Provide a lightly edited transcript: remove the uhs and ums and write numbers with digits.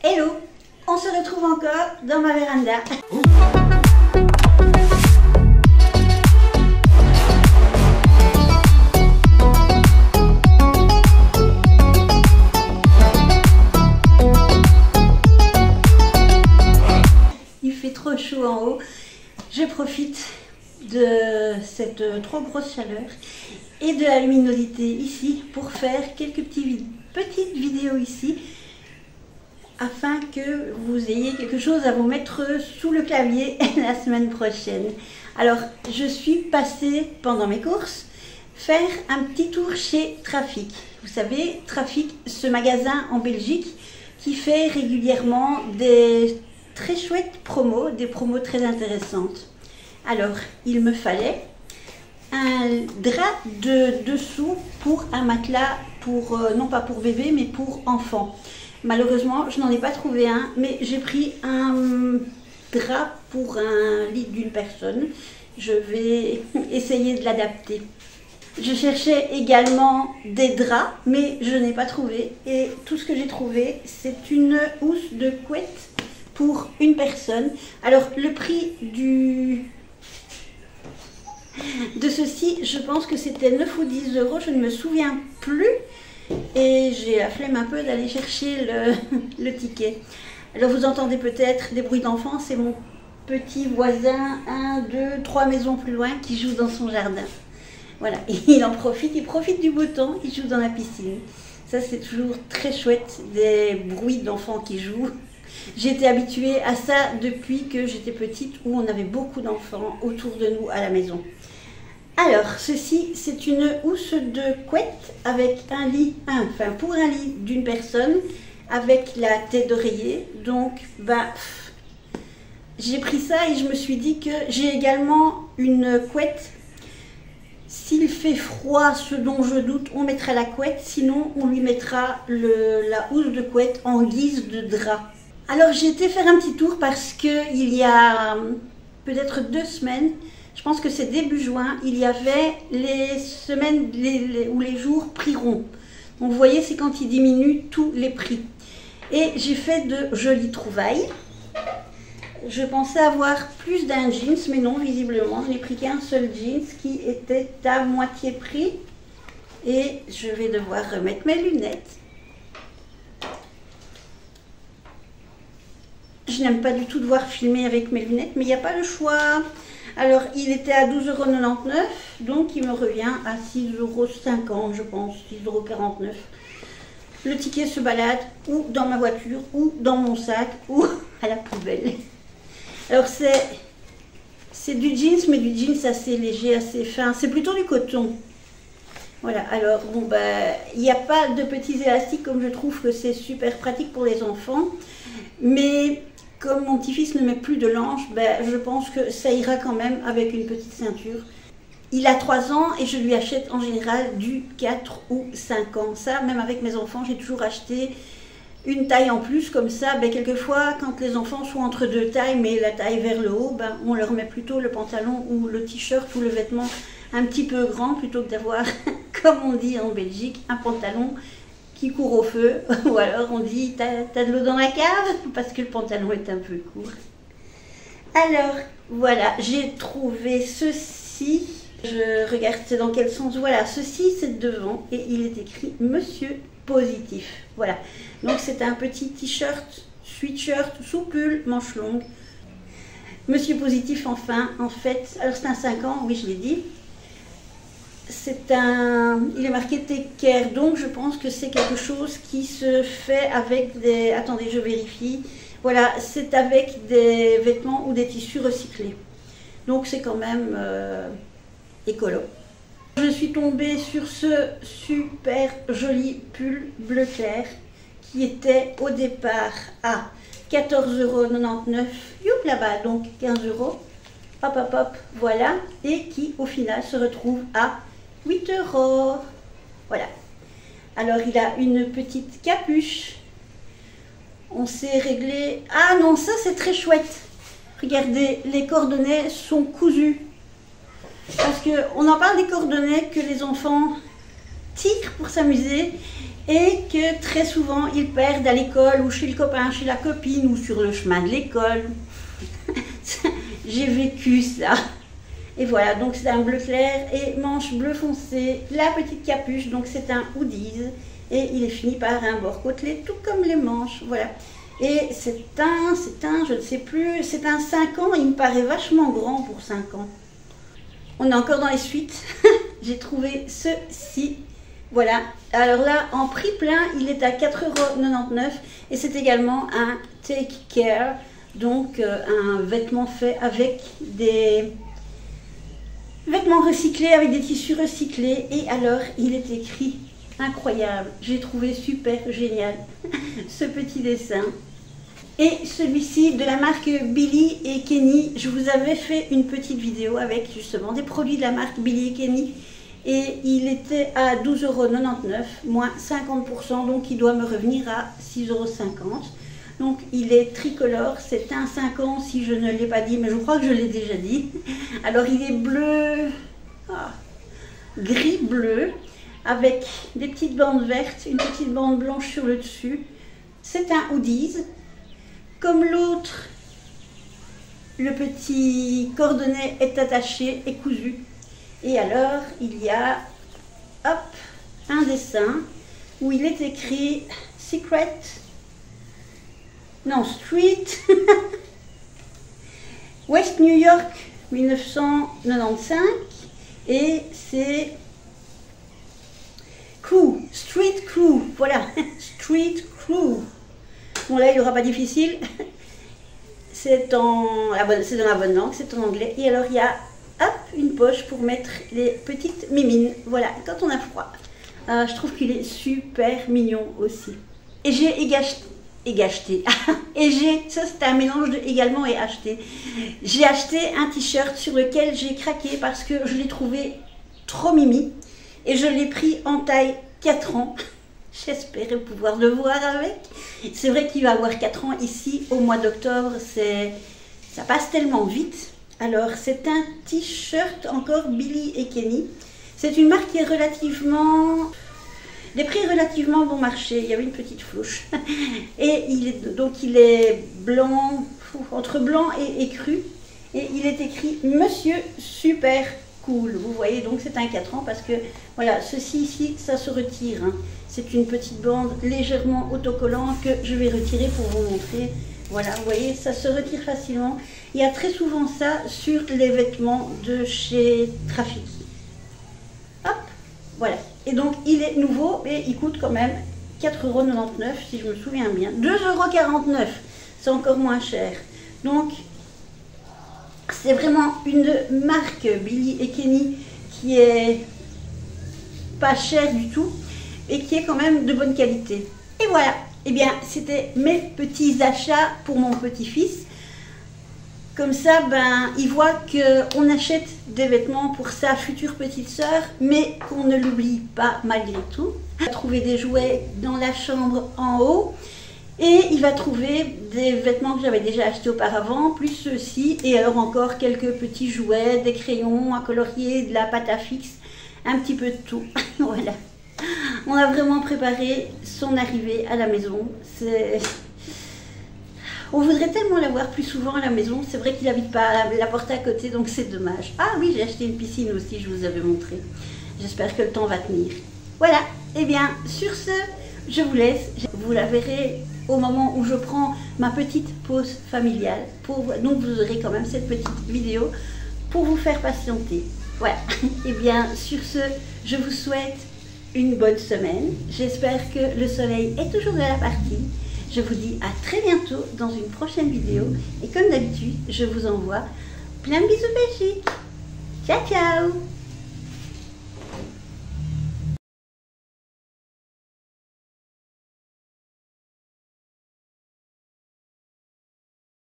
Hello, on se retrouve encore dans ma véranda. Il fait trop chaud en haut. Je profite de cette trop grosse chaleur et de la luminosité ici pour faire quelques petites vidéos ici afin que vous ayez quelque chose à vous mettre sous le clavier la semaine prochaine. Alors, je suis passée pendant mes courses faire un petit tour chez Trafic. Vous savez, Trafic, ce magasin en Belgique qui fait régulièrement des très chouettes promos, des promos très intéressantes. Alors, il me fallait un drap de dessous pour un matelas, pour non pas pour bébé, mais pour enfant. Malheureusement, je n'en ai pas trouvé un, mais j'ai pris un drap pour un lit d'une personne. Je vais essayer de l'adapter. Je cherchais également des draps, mais je n'ai pas trouvé. Et tout ce que j'ai trouvé, c'est une housse de couette pour une personne. Alors, le prix de ceci, je pense que c'était 9 ou 10 euros, je ne me souviens plus. Et j'ai la flemme un peu d'aller chercher le ticket. Alors vous entendez peut-être des bruits d'enfants, c'est mon petit voisin, 1, 2, 3 maisons plus loin, qui joue dans son jardin. Voilà, et il profite du beau temps, il joue dans la piscine. Ça c'est toujours très chouette, des bruits d'enfants qui jouent. J'étais habituée à ça depuis que j'étais petite, où on avait beaucoup d'enfants autour de nous à la maison. Alors, ceci, c'est une housse de couette avec un lit, enfin pour un lit d'une personne, avec la tête d'oreiller. Donc, j'ai pris ça et je me suis dit que j'ai également une couette. S'il fait froid, ce dont je doute, on mettra la couette, sinon on lui mettra la housse de couette en guise de drap. Alors, j'ai été faire un petit tour parce qu'il y a peut-être 2 semaines, je pense que c'est début juin, il y avait les semaines ou les jours prix rond. Donc vous voyez, c'est quand ils diminuent tous les prix. Et j'ai fait de jolies trouvailles. Je pensais avoir plus d'un jeans, mais non, visiblement, je n'ai pris qu'un seul jeans qui était à moitié prix. Et je vais devoir remettre mes lunettes. Je n'aime pas du tout devoir filmer avec mes lunettes, mais il n'y a pas le choix. Alors, il était à 12,99 €, donc il me revient à 6,50 €, je pense, 6,49 €. Le ticket se balade ou dans ma voiture, ou dans mon sac, ou à la poubelle. Alors, c'est du jeans, mais du jeans assez léger, assez fin. C'est plutôt du coton. Voilà, alors, bon, il n'y a pas de petits élastiques, comme je trouve que c'est super pratique pour les enfants. Mais comme mon petit-fils ne met plus de l'ange, je pense que ça ira quand même avec une petite ceinture. Il a 3 ans et je lui achète en général du 4 ou 5 ans. Ça, même avec mes enfants, j'ai toujours acheté une taille en plus. Comme ça, quelquefois, quand les enfants sont entre 2 tailles, mais la taille vers le haut, on leur met plutôt le pantalon ou le t-shirt ou le vêtement un petit peu grand, plutôt que d'avoir, comme on dit en Belgique, un pantalon qui court au feu, ou alors on dit t'as de l'eau dans la cave, parce que le pantalon est un peu court. Alors, voilà, j'ai trouvé ceci, je regarde c'est dans quel sens, voilà, ceci c'est devant, et il est écrit Monsieur Positif, voilà. Donc c'est un petit t-shirt, sweatshirt, sous pull, manche longue. Monsieur Positif enfin, en fait, alors c'est un 5 ans, oui je l'ai dit. Il est marqué Take Care, donc je pense que c'est quelque chose qui se fait avec des... Attendez, je vérifie. Voilà, c'est avec des vêtements ou des tissus recyclés. Donc c'est quand même écolo. Je suis tombée sur ce super joli pull bleu clair qui était au départ à 14,99 €. Youp, là-bas, donc 15 €. Hop, hop, hop, voilà. Et qui au final se retrouve à 8 €. Voilà. Alors il a une petite capuche. On s'est réglé. Ah non, ça c'est très chouette. Regardez, les cordonnets sont cousus. Parce qu'on en parle des cordonnets que les enfants tirent pour s'amuser. et que très souvent ils perdent à l'école ou chez le copain, chez la copine ou sur le chemin de l'école. J'ai vécu ça. Et voilà, donc c'est un bleu clair et manche bleu foncé, la petite capuche, donc c'est un hoodies et il est fini par un bord côtelé, tout comme les manches, voilà. Et c'est un, je ne sais plus, c'est un 5 ans, il me paraît vachement grand pour 5 ans. On est encore dans les suites, j'ai trouvé ceci, voilà. Alors là, en prix plein, il est à 4,99 € et c'est également un Take Care, donc un vêtement fait avec des vêtements recyclés, avec des tissus recyclés. Et alors, il est écrit, incroyable, j'ai trouvé super génial ce petit dessin. Et celui-ci de la marque Billy et Kenny, je vous avais fait une petite vidéo avec justement des produits de la marque Billy et Kenny. Et il était à 12,99 €, moins 50%, donc il doit me revenir à 6,50 €. Donc il est tricolore, c'est un 5 ans si je ne l'ai pas dit, mais je crois que je l'ai déjà dit. Alors il est bleu, gris-bleu, avec des petites bandes vertes, une petite bande blanche sur le dessus. C'est un hoodies. Comme l'autre, le petit cordonnet est attaché et cousu. Et alors il y a, hop, un dessin où il est écrit Secret. Non, Street, West New York 1995 et c'est Crew, Street Crew, voilà, Street Crew. Bon là il n'y aura pas difficile, c'est dans la bonne langue, c'est en anglais. Et alors il y a, hop, une poche pour mettre les petites mimines, voilà, quand on a froid. Je trouve qu'il est super mignon aussi. Et j'ai égacheté. Et ça c'est un mélange de également et acheté. J'ai acheté un t-shirt sur lequel j'ai craqué parce que je l'ai trouvé trop mimi. Et je l'ai pris en taille 4 ans. J'espérais pouvoir le voir avec. C'est vrai qu'il va avoir 4 ans ici au mois d'octobre. Ça passe tellement vite. Alors c'est un t-shirt encore Billy et Kenny. C'est une marque qui est des prix relativement bon marché. Il y avait une petite flouche. Et il est blanc, entre blanc et cru. Et il est écrit Monsieur Super Cool. Vous voyez, donc c'est un 4 ans parce que voilà, ceci ici, ça se retire. Hein. C'est une petite bande légèrement autocollant que je vais retirer pour vous montrer. Voilà, vous voyez, ça se retire facilement. Il y a très souvent ça sur les vêtements de chez Trafic. Hop, voilà. Et donc, il est nouveau et il coûte quand même 4,99 € si je me souviens bien. 2,49 €, c'est encore moins cher. Donc, c'est vraiment une marque Billy et Kenny qui est pas chère du tout et qui est quand même de bonne qualité. Et voilà, eh bien, c'était mes petits achats pour mon petit-fils. Comme ça, ben, il voit qu'on achète des vêtements pour sa future petite sœur, mais qu'on ne l'oublie pas malgré tout. Il va trouver des jouets dans la chambre en haut et il va trouver des vêtements que j'avais déjà achetés auparavant, plus ceux-ci, et alors encore quelques petits jouets, des crayons, un colorier, de la pâte à fixe, un petit peu de tout. Voilà. On a vraiment préparé son arrivée à la maison. On voudrait tellement l'avoir plus souvent à la maison. C'est vrai qu'il n'habite pas à la porte à côté, donc c'est dommage. Ah oui, j'ai acheté une piscine aussi, je vous avais montré. J'espère que le temps va tenir. Voilà, et bien sur ce, je vous laisse. Vous la verrez au moment où je prends ma petite pause familiale. Donc vous aurez quand même cette petite vidéo pour vous faire patienter. Voilà, et bien sur ce, je vous souhaite une bonne semaine. J'espère que le soleil est toujours de la partie. Je vous dis à très bientôt dans une prochaine vidéo. Et comme d'habitude, je vous envoie plein de bisous Belgique. Ciao, ciao!